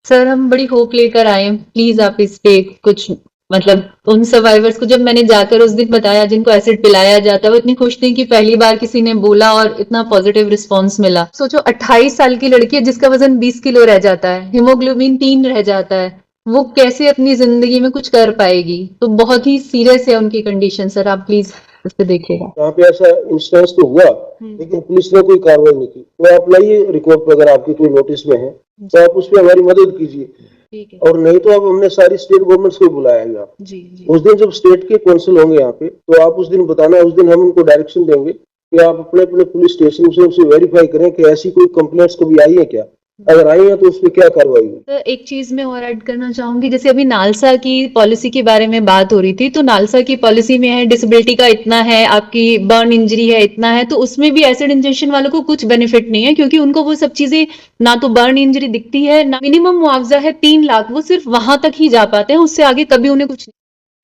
Sir हम बड़ी hope लेकर आए हैं, प्लीज आप इस पे कुछ मतलब उन सर्वाइवर्स को जब मैंने जाकर उस दिन बताया जिनको एसिड पिलाया जाता है वो इतनी खुश थी कि पहली बार किसी ने बोला और इतना पॉजिटिव रिस्पांस मिला। सोचो 28 साल की लड़की है जिसका वजन 20 किलो रह जाता है, हीमोग्लोबिन 3 रह जाता है, वो कैसे अपनी जिंदगी में कुछ कर पाएगी। तो बहुत ही सीरियस है उनकी कंडीशन। सर आप प्लीज इस पे देखिएगा। यहाँ पे ऐसा इंस्टेंस तो हुआ लेकिन पुलिस ने कोई कार्रवाई नहीं की, तो आप लाइए रिकॉर्ड अगर आपकी कोई नोटिस में है तो आप उस पर हमारी मदद कीजिए। ठीक है। और नहीं तो आप हमने सारी स्टेट गवर्नमेंट्स को बुलाया है यहाँ जी जी। उस दिन जब स्टेट के काउंसिल होंगे यहाँ पे तो आप उस दिन बताना, उस दिन हम उनको डायरेक्शन देंगे कि आप अपने अपने पुलिस स्टेशन से उनसे वेरीफाई करें कि ऐसी कोई कंप्लेंट्स कभी आई है क्या, अगर आई है तो उस पर क्या कार्रवाई हुई। तो एक चीज मैं और ऐड करना चाहूंगी, जैसे अभी नालसा की पॉलिसी के बारे में बात हो रही थी, तो नालसा की पॉलिसी में है डिसेबिलिटी का इतना है, आपकी बर्न इंजरी है इतना है, तो उसमें भी एसिड इंजेक्शन वालों को कुछ बेनिफिट नहीं है क्योंकि उनको वो सब चीजें ना तो बर्न इंजरी दिखती है ना मिनिमम मुआवजा है 3 लाख, वो सिर्फ वहां तक ही जा पाते हैं, उससे आगे कभी उन्हें कुछ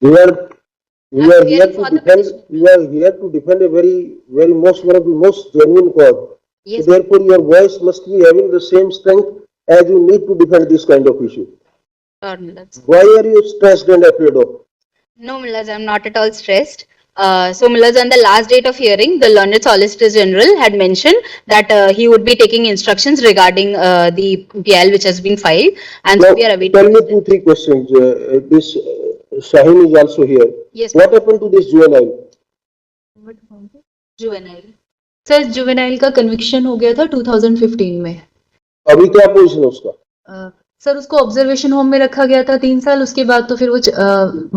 You are here to defend. You are here to defend a very most one of the most genuine cause. Yes. So therefore, your voice must be having the same strength as you need to defend this kind of issue. Sure, Milaz. Why are you stressed and afraid of? No, Milaz, I'm not at all stressed. So, Milaz, on the last date of hearing, the Learned Solicitor General had mentioned that he would be taking instructions regarding the PL which has been filed, and Now, so we are awaiting. tell me 2-3 questions. This Shaheen is also here. Yes. What happened to this juvenile? Juvenile. Sir juvenile का conviction हो गया था 2015 में। अभी क्या position है उसका? Sir उसको ऑब्जर्वेशन होम में रखा गया था 3 साल, उसके बाद तो फिर वो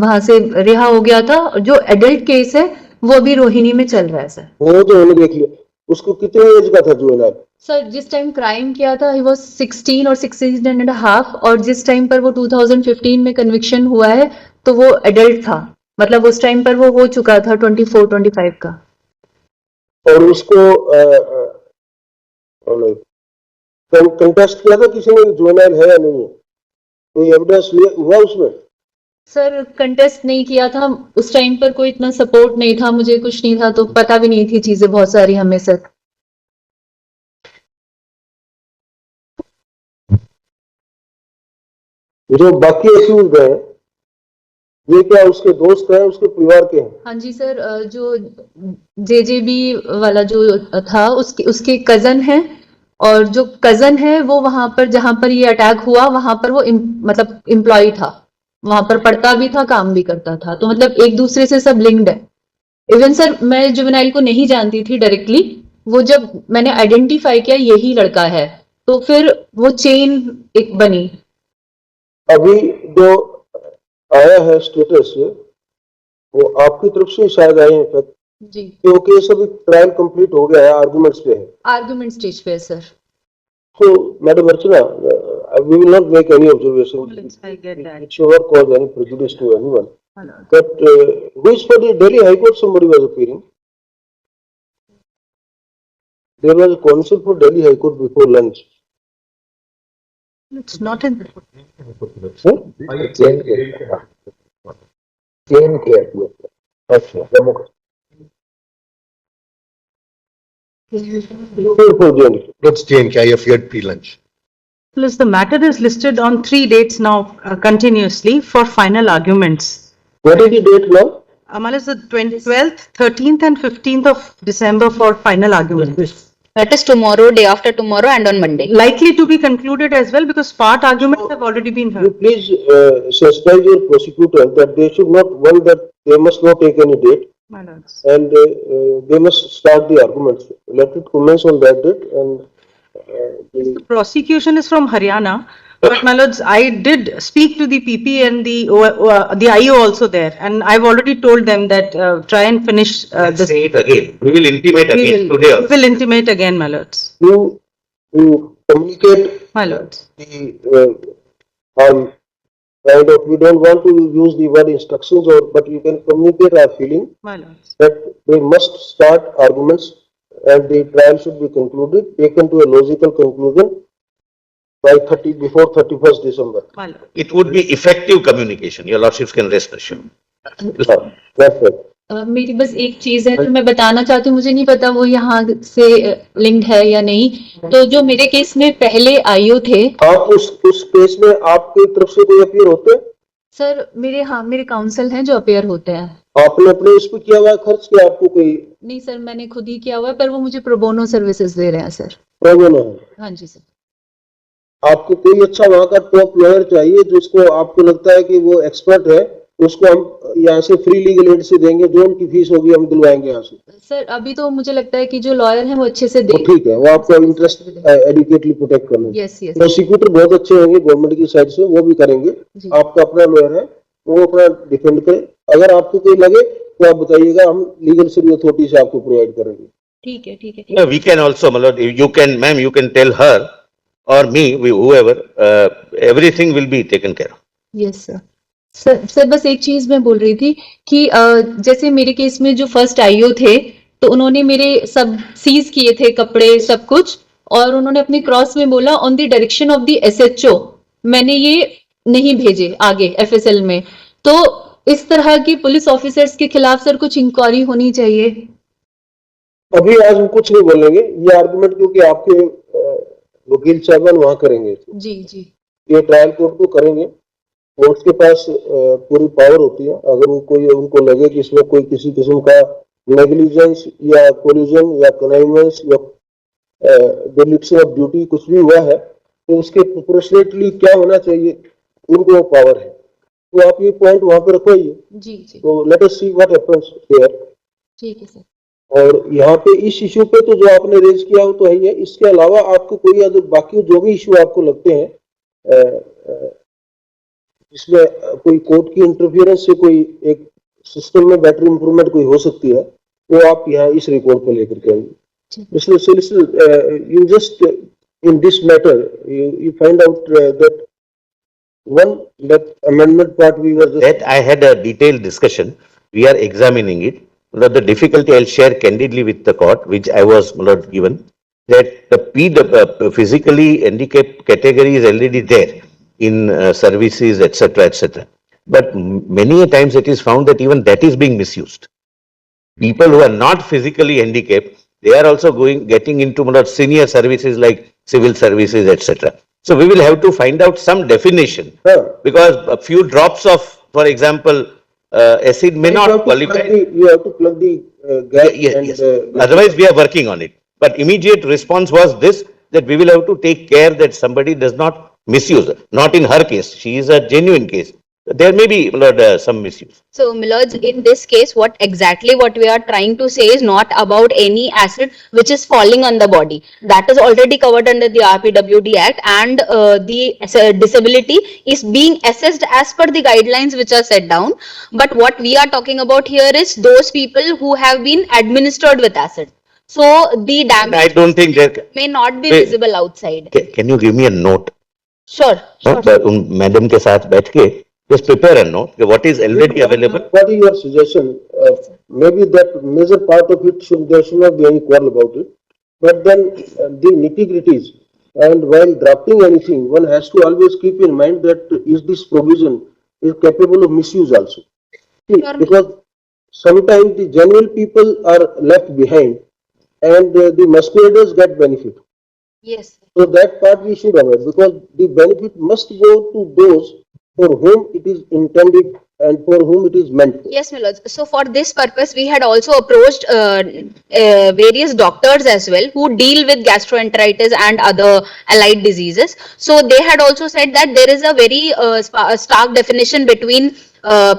वहां से रिहा हो गया था। जो एडल्ट केस है वो अभी रोहिणी में चल रहा है सर। वो तो हमने देख लिया। उसको कितने एज का था जुवेनाइल? सर जिस टाइम क्राइम किया था ही वाज 16 और 16 एंड हाफ, और जिस टाइम पर वो 2015 में कन्विक्शन हुआ है तो वो एडल्ट था, मतलब उस टाइम पर वो हो चुका था 24-25 का। और उसको कंटेस्ट किया था किसी ने जुवेनाइल है या नहीं है? कोई एविडेंस हुआ उसमें? सर कंटेस्ट नहीं किया था उस टाइम पर, कोई इतना सपोर्ट नहीं था, मुझे कुछ नहीं था तो पता भी नहीं थी चीजें बहुत सारी हमें सर। जो बाकी एक्यूज्ड हैं ये क्या उसके दोस्त हैं, उसके परिवार के हैं? हाँ जी सर, जो जेजेबी वाला जो था उसके कजन है, और जो कजन है वो वहां पर जहां पर ये अटैक हुआ वहां पर वो मतलब एम्प्लॉय था, वहां पर पढ़ता भी था काम भी करता था, तो मतलब एक दूसरे से सब लिंक्ड है। इवन सर मैं जुवेनाइल को नहीं जानती थी डायरेक्टली, वो जब मैंने आइडेंटिफाई किया यही लड़का है तो फिर वो चेन एक बनी। अभी जो आया है स्टेटस वो आपकी तरफ से शायद आए हैं जी क्योंकि ये सब ट्रायल कंप्लीट हो गया है, आर्गुमेंट्स पे है। आर्गुमेंट स्टेज पे है sir. So, Madam Archana, we will not make any observation which ever cause any prejudice to anyone. But who is for the Delhi High Court? Somebody was appearing. There was a counsel for Delhi High Court before lunch. It's not in. Huh? Chain care. अच्छा, Let's change. I have feared pre-lunch. Plus, the matter is listed on 3 dates now continuously for final arguments. what is the date now? Amal is the 12th, 13th and 15th of December for final arguments. That is tomorrow, day after tomorrow, and on Monday. Likely to be concluded as well because part arguments have already been You heard. please sensitize your prosecutor that they should not, one, that they must not take any date, My lords. and they must start the arguments. Let it commence on that date, and The prosecution is from Haryana, but my lords, I did speak to the PP and the IO also there, and I've already told them that try and finish this. Say it again. We will intimate again today. We will intimate again, my lords. you communicate My lords. the kind of, we don't want to use the word instructions, but you can communicate our feeling My lords. that they must start arguments and the trial should be concluded, taken to a logical conclusion by before 31st December. My lord. It would be effective communication. Your lordships can rest assured. That's right. मेरी बस एक चीज है जो मैं बताना चाहती हूँ, मुझे नहीं पता वो यहाँ से लिंक्ड है या नहीं। तो जो मेरे केस में पहले आईओ थे आप उस केस में आपकी तरफ से कोई अपीयर होते हैं? सर, मेरे काउंसिल हैं जो अपेयर होते हैं। आपने अपने उस पर किया हुआ है खर्च, कि आपको कोई नहीं सर, मैंने खुद ही किया हुआ है, पर वो मुझे प्रोबोनो सर्विसेज दे रहे हैं सर। प्रॉब्लम है? हाँ जी सर। आपको कोई अच्छा वहां का टॉप लॉयर चाहिए जिसको आपको लगता है कि वो एक्सपर्ट है, उसको हम यहाँ से फ्री लीगल एड से देंगे, जो उनकी फीस होगी हम दिलवाएंगे यहाँ से। सर अभी तो मुझे लगता है कि जो लॉयर हैं वो अच्छे से तो ठीक है, वो आपका इंटरेस्ट एडुकेटली प्रोटेक्ट कर लेंगे। यस यस प्रोसिक्यूटर बहुत अच्छे होंगे गवर्नमेंट की साइड से, वो भी करेंगे। जी। आपका अपना लॉयर है, वो अपना डिफेंड करे। अगर आपको कोई लगे तो आप बताइएगा, हम लीगल सर्विस अथॉरिटी से आपको प्रोवाइड करेंगे। ठीक है ठीक है। Yeah, we can also, my lord, you can, ma'am, you can tell her or me, whoever, everything will be taken care of. Yes sir. Sir बस एक चीज मैं बोल रही थी कि जैसे मेरे केस में जो फर्स्ट आईओ थे, तो उन्होंने मेरे सब सीज किए थे कपड़े सब कुछ, और उन्होंने अपने क्रॉस में बोला on the direction of the SHO, मैंने ये नहीं भेजे आगे एफएसएल में। तो इस तरह की पुलिस ऑफिसर्स के खिलाफ सर कुछ इंक्वायरी होनी चाहिए। अभी आज हम कुछ नहीं बोलेंगे ये आर्गुमेंट, क्योंकि आपके वकील साहबान वहां करेंगे। जी जी। ये ट्रायल कोर्ट को करेंगे। कोर्ट के पास पूरी पावर होती है। अगर वो कोई उनको लगे कि इसमें कोई किसी किस्म का नेग्लिजेंस या कोलिजन या कनाइवेंस या डिलिक्शन ऑफ ड्यूटी कुछ भी हुआ है, तो उसके प्रोपोर्शनेटली क्या होना चाहिए, उनको वो पावर है। तो आप ये पॉइंट वहां पे रखवाइए। जी जी। तो let us see what happens here. ठीक है सर। और यहाँ पे इस इशू पे तो जो आपने रेज किया वो तो है ही है। इसके अलावा आपको कोई अगर बाकी जो भी इशू आपको लगते हैं इसमें कोई कोर्ट की इंटरफियरेंस से कोई एक सिस्टम में बेटर इंप्रूवमेंट कोई हो सकती है, तो आप यहाँ इस रिपोर्ट को लेकर के आइए। Mister solicitor, you just in this matter you find out that that amendment part we were just That I had a detailed discussion. We are examining it. Lord, the difficulty I'll share candidly with the court, which I was, my lord, given, that the physically handicapped category is already there in services, etc., etc. But many a times it is found that even that is being misused. People who are not physically handicapped, they are also getting into, my lord, senior services like civil services, etc. So we will have to find out some definition, because a few drops of, for example, acid may not qualify. You have to plug the gap. Yes. Otherwise, we are working on it. But immediate response was this, that we will have to take care that somebody does not misuse. Not in her case. She is a genuine case. There may be, Lord, some misuse. So, Milords, in this case, what we are trying to say is not about any acid which is falling on the body. That is already covered under the RPWD Act, and the disability is being assessed as per the guidelines which are set down. But what we are talking about here is those people who have been administered with acid. So, the damage I don't think there may not be visible outside. Can you give me a note? Sure. Madam के साथ बैठ के just prepare a note. What is already available? What is your suggestion? Maybe that major part of it there should not be any quarrel about it. But then the nitty-gritties, and while drafting anything, one has to always keep in mind that is this provision is capable of misuse also. See, because sometimes the genuine people are left behind, and the masqueraders get benefit. Yes. So that part we should avoid, because the benefit must go to those for whom it is intended and for whom it is meant for. Yes, Milords. So for this purpose, we had also approached various doctors as well who deal with gastroenteritis and other allied diseases. So they had also said that there is a very stark definition between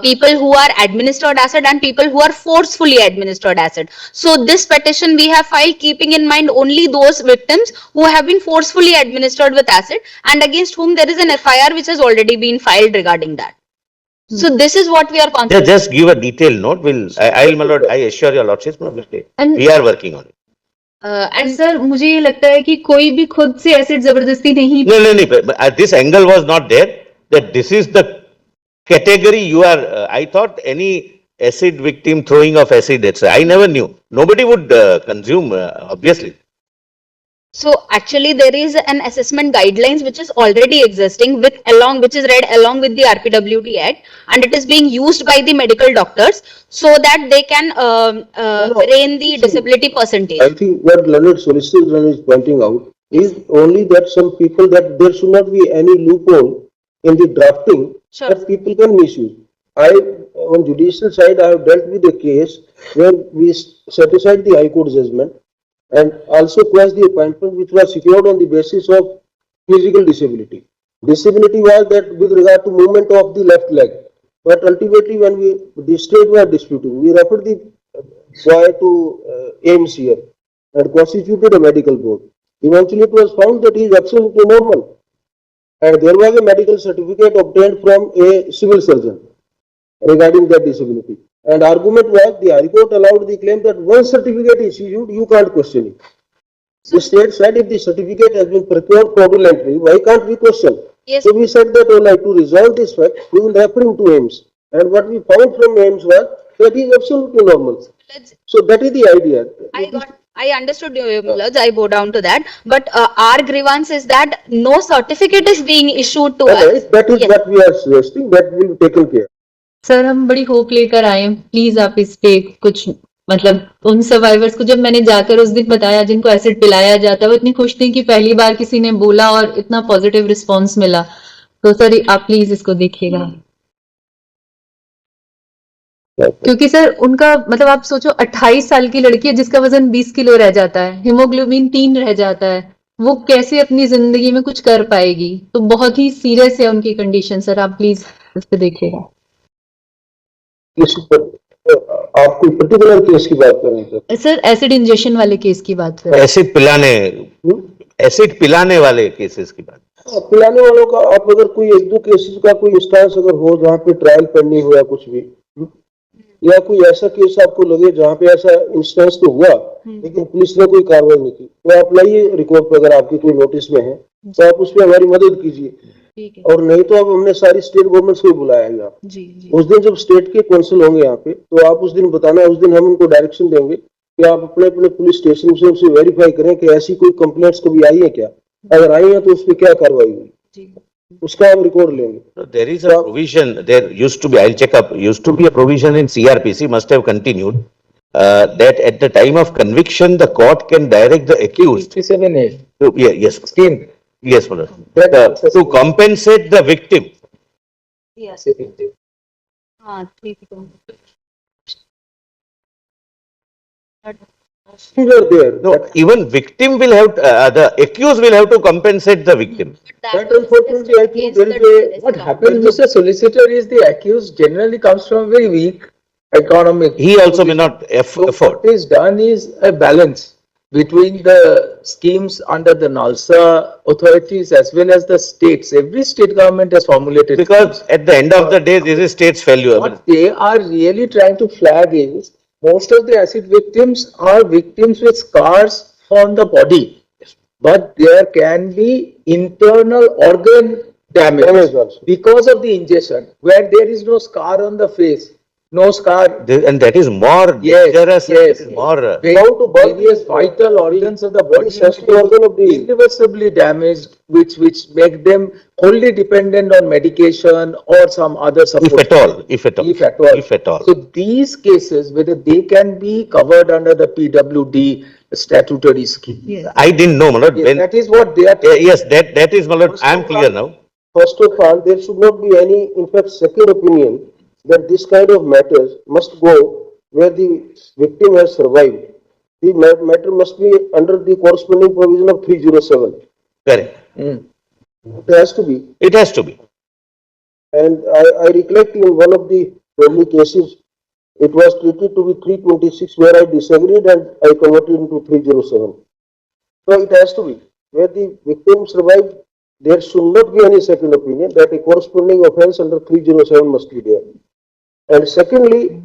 people who are administered acid and people who are forcefully administered acid. So this petition we have filed keeping in mind only those victims who have been forcefully administered with acid and against whom there is an FIR which has already been filed regarding that. So this is what we are considering. Just give a detailed note. My lord, I assure your lordship, we are working on it. And sir मुझे ये लगता है कि कोई भी खुद से acid जबरदस्ती नहीं। No. This angle was not there. That this is the category you are. I thought any acid victim throwing of acid, etc. I never knew. Nobody would consume, obviously. So actually there is an assessment guidelines which is already existing which is read along with the RPWD Act, and it is being used by the medical doctors so that they can rein the disability percentage. I think what Leonard Solicitor General is pointing out is only that some people, that there should not be any loophole in the drafting Sure. that people can misuse. On judicial side, I have dealt with a case where we set aside the High Court judgment and also quashed the appointment which was secured on the basis of physical disability. Disability was that with regard to movement of the left leg. But ultimately, when the state were disputing, we referred the boy to AIMS here and constituted a medical board. Eventually, it was found that he is absolutely normal. And there was a medical certificate obtained from a civil surgeon regarding that disability. And argument was the High Court allowed the claim that once certificate is issued, you can't question it. The state said if the certificate has been procured fraudulently, why can't we question? Yes. So we said that, all right, to resolve this fact, we will refer him to AIMS. And what we found from AIMS was that he is absolutely normal. Let's, So that is the idea. I understood you, Mulaj, I bow down to that. But our grievance is that no certificate is being issued to us. Alright, that is Yes. what we are suggesting, that will be taken care. Sir हम बड़ी hope लेकर आए हैं, please आप इस पे कुछ मतलब उन सर्वाइवर्स को जब मैंने जाकर उस दिन बताया जिनको एसिड पिलाया जाता है वो इतनी खुश थी कि पहली बार किसी ने बोला और इतना पॉजिटिव रिस्पांस मिला। तो सर आप प्लीज इसको देखिएगा, क्योंकि सर उनका मतलब आप सोचो 28 साल की लड़की है जिसका वजन 20 किलो रह जाता है, हीमोग्लोबिन 3 रह जाता है, वो कैसे अपनी जिंदगी में कुछ कर पाएगी? तो बहुत ही सीरियस है उनकी कंडीशन। सर आप प्लीज इस पे देखिएगा। इस पर आप कोई पर्टिकुलर केस की बात कर रहे हैं सर एसिड इंजेक्शन वाले केस की बात कर रहे एसिड पिलाने वाले केसेस की बात। हाँ, पिलाने वालों का आप अगर कोई एक दो केसेस का कोई इंस्टांस अगर हो जहाँ पे ट्रायल पेंडिंग हुआ कुछ भी, या कोई ऐसा केस आपको लगे जहाँ पे ऐसा इंस्टेंस तो हुआ लेकिन पुलिस ने कोई कार्रवाई नहीं की, तो आप लाइए रिकॉर्ड पर, अगर आपके कोई नोटिस में है तो आप उस पर हमारी मदद कीजिए। ठीक है और नहीं तो अब हमने सारी स्टेट गवर्नमेंट्स को बुलाया है यहाँ। जी उस दिन जब स्टेट के काउंसिल होंगे यहाँ पे तो आप उस दिन बताना, उस दिन हम उनको डायरेक्शन देंगे कि आप अपने अपने पुलिस स्टेशन से उनसे वेरीफाई करें कि ऐसी कोई कंप्लेंट्स कभी आई है क्या, अगर आई है तो उस पर क्या कार्रवाई हुई, उसका हम रिकॉर्ड लेंगे। There is a provision, there used to be, I'll check up, used to be a provision in CRPC, must have continued, that at the time of conviction, the court can direct the accused. 57A Yes, scheme. yes, Mullah. To compensate the victim. Yes. हाँ, ठीक है। These are there. No, even victim will have, the accused will have to compensate the victim. That unfortunately, I think there is What happens, Mr. Solicitor, is the accused generally comes from very weak economic. He also may not So afford. what is done is a balance between the schemes under the NALSA authorities as well as the states. Every state government has formulated. Because at the end of the day, this is state's failure. What they are really trying to flag is most of the acid victims are victims with scars on the body, but there can be internal organ damage damage also. because of the ingestion, where there is no scar on the face, no scar. And that is more Yes, dangerous, yes. it is more. Bound to burn Various vital organs of the very body sensitive organ of the irreversibly damaged, which make them wholly dependent on medication or some other support. If at all, if at all. If at all. If at all. So these cases, whether they can be covered under the PWD statutory scheme. I didn't know, Malad. Yes, When, that is what they are. yes, that is, Malad, I am clear now. First of all, there should not be any, in fact, second opinion that this kind of matters must go where the victim has survived. The matter must be under the corresponding provision of 307. Correct. Mm. It has to be. It has to be. And I recollect in one of the early cases, it was treated to be 326 where I disagreed and I converted into 307. So it has to be. Where the victim survived, there should not be any second opinion that a corresponding offense under 307 must be there. And secondly,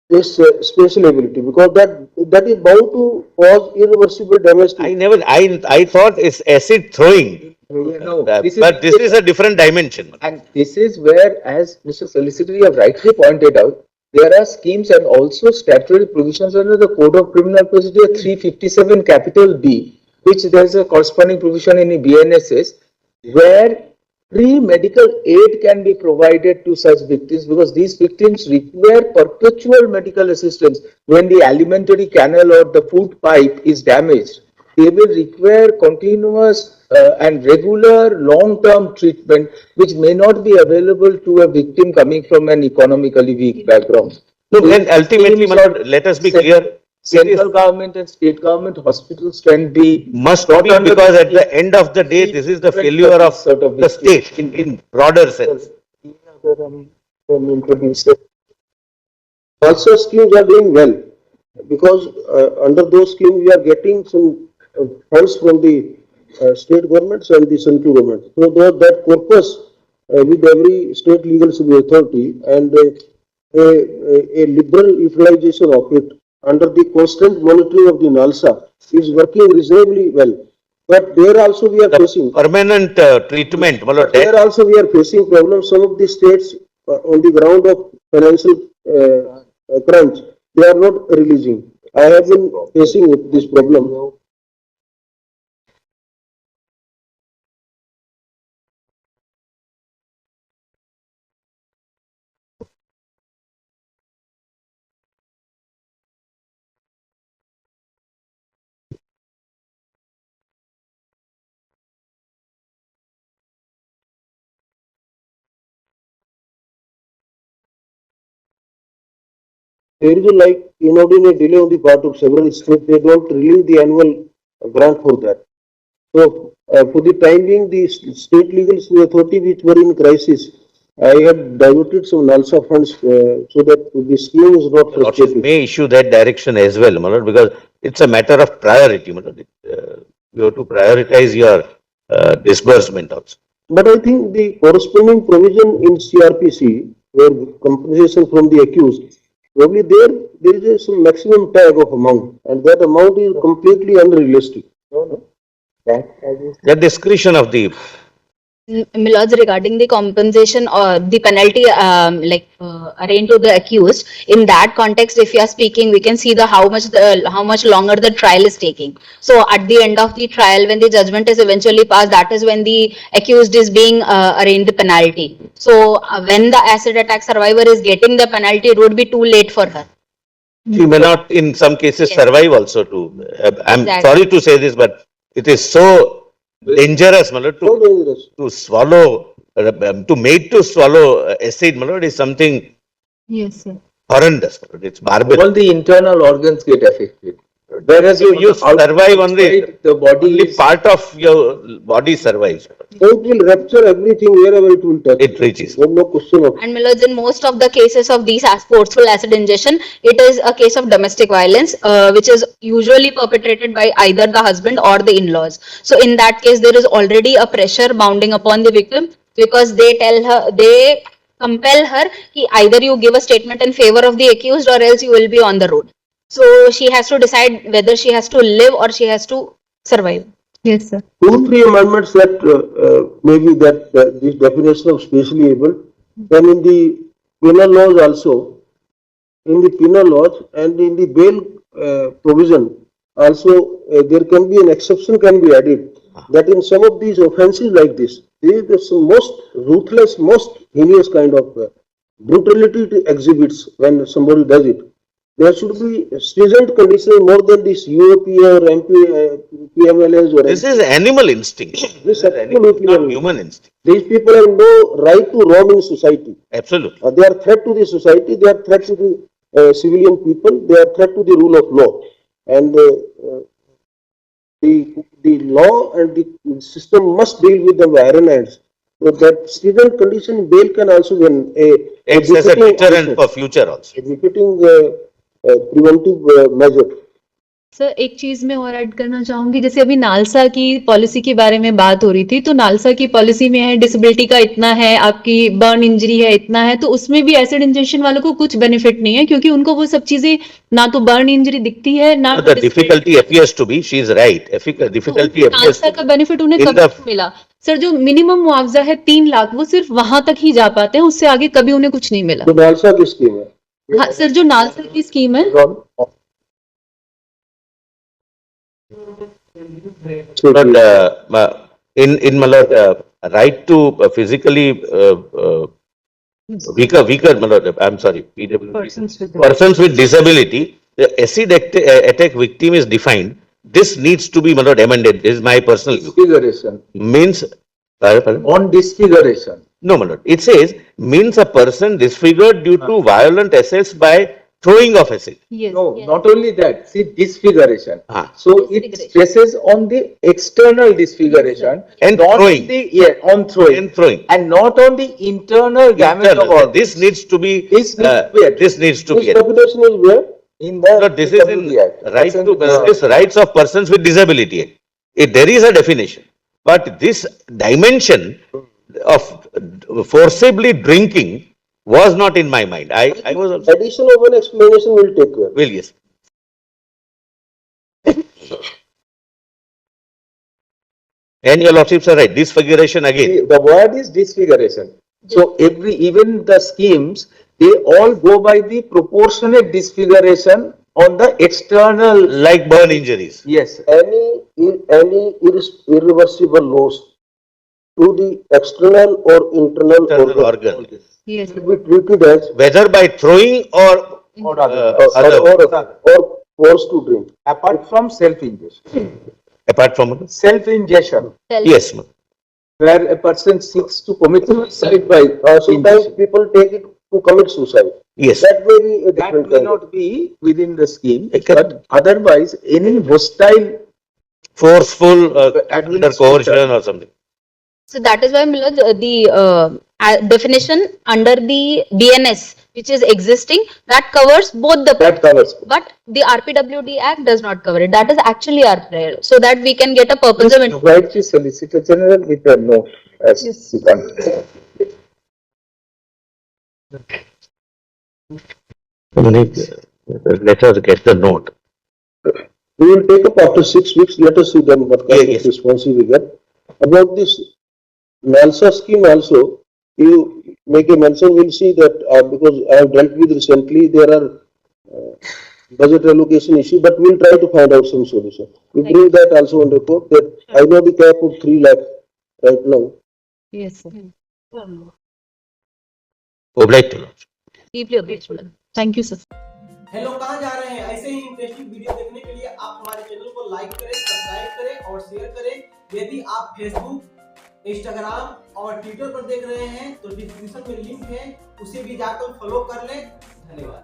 this special ability, because that is bound to cause irreversible damage to I thought it's acid throwing, No, but this this is a different dimension. And this is where, as Mr. Solicitor, you have rightly pointed out, there are schemes and also statutory provisions under the Code of Criminal Procedure 357 capital B, which there is a corresponding provision in the BNSS, where free medical aid can be provided to such victims, because these victims require perpetual medical assistance. When the alimentary canal or the food pipe is damaged, they will require continuous and regular long-term treatment, which may not be available to a victim coming from an economically weak background. No, then ultimately, my lord, let us be clear. Central government and state government hospitals can be Must brought be, under because at the the end of the day, this is the failure of sort of the state in broader sense. Also schemes are doing well, because under those schemes we are getting some funds from the state governments and the central government. So that corpus with every state legal service authority and a liberal utilization of it under the constant monitoring of the NALSA is working reasonably well. But there also we are facing. Permanent treatment, my lord, There also we are facing problems. Some of the states on the ground of financial crunch, they are not releasing. I have been facing this problem. There is a inordinate delay on the part of several states. They don't release the annual grant for that. So for the time being, the state legal authority which were in crisis, I had diverted some NALSA funds so that the scheme is not lordship frustrated. may issue that direction as well, my lord, because it's a matter of priority, my lord. You have to prioritize your disbursement also. But I think the corresponding provision in CRPC, where compensation from the accused, probably there is some maximum tag of amount, and that amount is completely unrealistic. The discretion of the, Milords, regarding the compensation or the penalty arraigned to the accused, in that context, if you are speaking, we can see how much longer the trial is taking. So at the end of the trial, when the judgment is eventually passed, that is when the accused is being arraigned the penalty. So when the acid attack survivor is getting the penalty, it would be too late for her. she may not in some cases Yes. survive also to, I'm Exactly. sorry to say this, but it is so dangerous, my lord, So dangerous. to swallow, to make to swallow acid, my lord, is something Yes, sir. horrendous, my lord. It's barbaric. All the internal organs get affected. Whereas You on the survive only, outside, the body only is part of your body survives. So it will rupture everything wherever it will touch. It reaches. There is no question of. And Milords, in most of the cases of these forceful acid ingestion, it is a case of domestic violence, which is usually perpetrated by either the husband or the in-laws. So in that case, there is already a pressure mounting upon the victim, because they compel her कि either you give a statement in favor of the accused or else you will be on the road. So she has to decide whether she has to live or she has to survive. Yes, sir. 2-3 amendments that maybe that this definition of specially able, then in the penal laws also, in the penal laws and in the bail provision also, there can be an exception can be added that in some of these offences like this, there is the most ruthless, most heinous kind of brutality it exhibits when somebody does it. There should be stringent conditions more than this UAP or PMLS or This is animal instinct. This is Not absolutely human instinct. These people have no right to roam in society. Absolutely. They are threat to the society, they are threat to the civilian people, they are threat to the rule of law. And the law and the system must deal with them with iron hands. So that stringent condition bail can also be Acts as a deterrent for future also. befitting preventive measure. Sir एक चीज मैं और add करना चाहूंगी, जैसे अभी NALSA की policy के बारे में बात हो रही थी, तो नालसा की पॉलिसी में है डिसेबिलिटी का इतना है, आपकी बर्न इंजरी है इतना है, तो उसमें भी एसिड इंजेक्शन वालों को कुछ बेनिफिट नहीं है, क्योंकि उनको वो सब चीजें ना तो बर्न इंजरी दिखती है ना The difficulty appears to be, she is right. Difficulty appears NALSA to का बेनिफिट उन्हें In कभी the- नहीं मिला। सर जो मिनिमम मुआवजा है 3 लाख, वो सिर्फ वहां तक ही जा पाते हैं, उससे आगे कभी उन्हें कुछ नहीं मिला। तो नालसा की स्कीम है हाँ सर, जो नालसा की स्कीम है, But in Malad, right to physically weaker, Malad, I'm sorry, PWD, persons with disability, the acid attack victim is defined. This needs to be Malad amended. This is my personal view. Disfiguration, Means, pardon? on disfiguration. No, Malad. It says means a person disfigured due to violent assaults by throwing of acid. yes, No, not only that, see disfiguration. Ah. So it stresses on the external disfiguration. And not throwing. The, yeah, on throwing. And throwing. And not on the internal damage of Internal. organs. This needs to be. This needs to be addressed. This needs to This be. definition is where? In the No, this is in PWD Act. right to this rights of persons with disability. There is a definition, but this dimension of forcibly drinking was not in my mind. I was also, Addition of an explanation will take care. well, yes. And your lordships are right, disfiguration again. See, the word is disfiguration. So even the schemes, they all go by the proportionate disfiguration on the external. Like burn injuries. Yes. Any irreversible loss to the external or internal Internal organ. yes, will be treated as Whether by throwing or other, or forced to drink. Apart from self-ingestion. apart from, Self-ingestion, yes, ma'am. where a person seeks to commit suicide by Sometimes ingestion. people take it to commit suicide. Yes. That may be a That different may kind. not be within the scheme, It can- but otherwise, any hostile Forceful, under administration. coercion or something. So that is why, Miloj, the definition under the BNS, which is existing, that covers both the. that covers. But the RPWD Act does not cover it. That is actually our prayer, so that we can get a purpose of. Provide the Solicitor General with a note as you can. Let us get the note. We will take up after 6 weeks, let us see then what kind Yes. of response we get. About this NALSA scheme also, you make a mention, we'll see that, because I have dealt with recently, there are budget allocation issue, but we'll try to find out some solution. We bring that also on report, that I know the cap of 3 lakh right now. yes, sir. Obliged to launch. Deeply obliged. Thank you, sir. Hello, कहाँ जा रहे हैं? ऐसे ही interesting video देखने के लिए आप हमारे चैनल को लाइक करें, सब्सक्राइब करें और शेयर करें। यदि आप फेसबुक, इंस्टाग्राम और ट्विटर पर देख रहे हैं तो डिस्क्रिप्शन में लिंक है, उसे भी जाकर फॉलो कर लें। धन्यवाद।